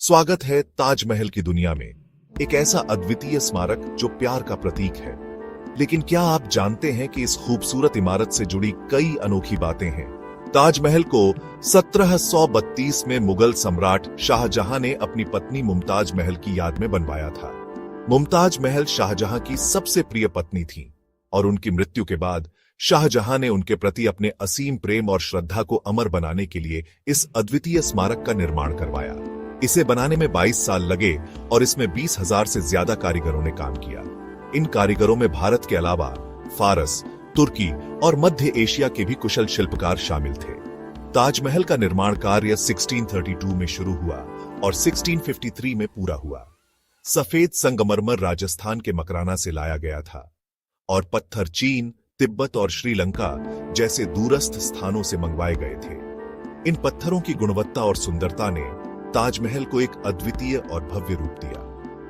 स्वागत है ताजमहल की दुनिया में, एक ऐसा अद्वितीय स्मारक जो प्यार का प्रतीक है। लेकिन क्या आप जानते हैं कि इस खूबसूरत इमारत से जुड़ी कई अनोखी बातें हैं। ताजमहल को 1732 में मुगल सम्राट शाहजहां ने अपनी पत्नी मुमताज महल की याद में बनवाया था। मुमताज महल शाहजहां की सबसे प्रिय पत्नी थी और उनकी मृत्यु के बाद शाहजहां ने उनके प्रति अपने असीम प्रेम और श्रद्धा को अमर बनाने के लिए इस अद्वितीय स्मारक का निर्माण करवाया। इसे बनाने में 22 साल लगे और इसमें 20,000 से ज्यादा कारीगरों ने काम किया। इन कारीगरों में भारत के अलावा फारस, तुर्की और मध्य एशिया के भी कुशल शिल्पकार शामिल थे। ताजमहल का निर्माण कार्य 1632 में शुरू हुआ और 1653 में पूरा हुआ। सफेद संगमरमर राजस्थान के मकराना से लाया गया था और पत्थर चीन, तिब्बत और श्रीलंका जैसे दूरस्थ स्थानों से मंगवाए गए थे। इन पत्थरों की गुणवत्ता और सुंदरता ने ताजमहल को एक अद्वितीय और भव्य रूप दिया।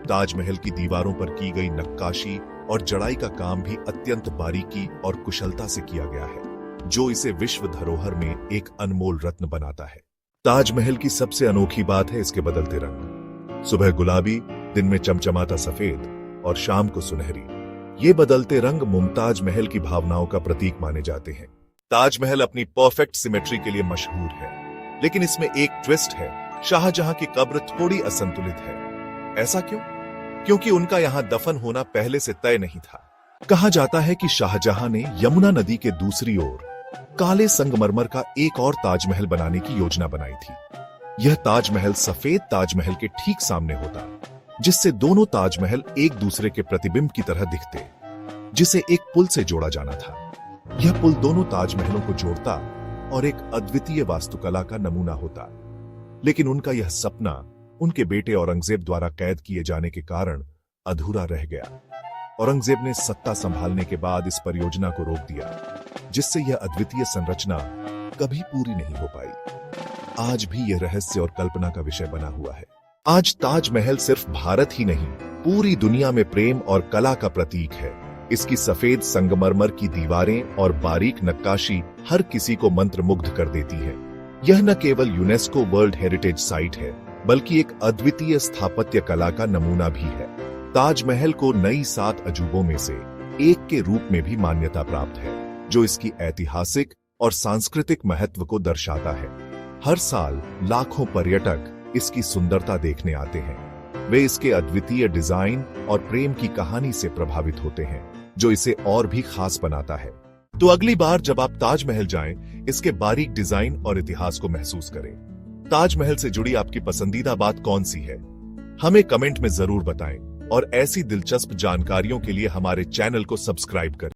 ताजमहल की दीवारों पर की गई नक्काशी और जड़ाई का काम भी अत्यंत बारीकी और कुशलता से किया गया है, जो इसे विश्व धरोहर में एक अनमोल रत्न बनाता है। ताजमहल की सबसे अनोखी बात है इसके बदलते रंग। सुबह गुलाबी, दिन में चमचमाता सफेद और शाम को सुनहरी। ये बदलते रंग मुमताज महल की भावनाओं का प्रतीक माने जाते हैं। ताजमहल अपनी परफेक्ट सिमेट्री के लिए मशहूर है, लेकिन इसमें एक ट्विस्ट है। शाहजहां की कब्र थोड़ी असंतुलित है। ऐसा क्यों? क्योंकि उनका यहां दफन होना पहले से तय नहीं था। कहा जाता है कि शाहजहां ने यमुना नदी के दूसरी ओर काले संगमरमर का एक और ताजमहल बनाने की योजना बनाई थी। यह ताजमहल सफेद ताजमहल के ठीक सामने होता, जिससे दोनों ताजमहल एक दूसरे के प्रतिबिंब की तरह दिखते, जिसे एक पुल से जोड़ा जाना था। यह पुल दोनों ताजमहलों को जोड़ता और एक अद्वितीय वास्तुकला का नमूना होता। लेकिन उनका यह सपना उनके बेटे औरंगजेब द्वारा कैद किए जाने के कारण अधूरा रह गया। औरंगजेब ने सत्ता संभालने के बाद इस परियोजना को रोक दिया, जिससे यह अद्वितीय संरचना कभी पूरी नहीं हो पाई। आज भी यह रहस्य और कल्पना का विषय बना हुआ है। आज ताजमहल सिर्फ भारत ही नहीं, पूरी दुनिया में प्रेम और कला का प्रतीक है। इसकी सफेद संगमरमर की दीवारें और बारीक नक्काशी हर किसी को मंत्रमुग्ध कर देती है। यह न केवल यूनेस्को वर्ल्ड हेरिटेज साइट है, बल्कि एक अद्वितीय स्थापत्य कला का नमूना भी है। ताजमहल को नई 7 अजूबों में से एक के रूप में भी मान्यता प्राप्त है, जो इसकी ऐतिहासिक और सांस्कृतिक महत्व को दर्शाता है। हर साल लाखों पर्यटक इसकी सुंदरता देखने आते हैं। वे इसके अद्वितीय डिजाइन और प्रेम की कहानी से प्रभावित होते हैं, जो इसे और भी खास बनाता है। तो अगली बार जब आप ताजमहल जाएं, इसके बारीक डिजाइन और इतिहास को महसूस करें। ताजमहल से जुड़ी आपकी पसंदीदा बात कौन सी है? हमें कमेंट में जरूर बताएं और ऐसी दिलचस्प जानकारियों के लिए हमारे चैनल को सब्सक्राइब करें।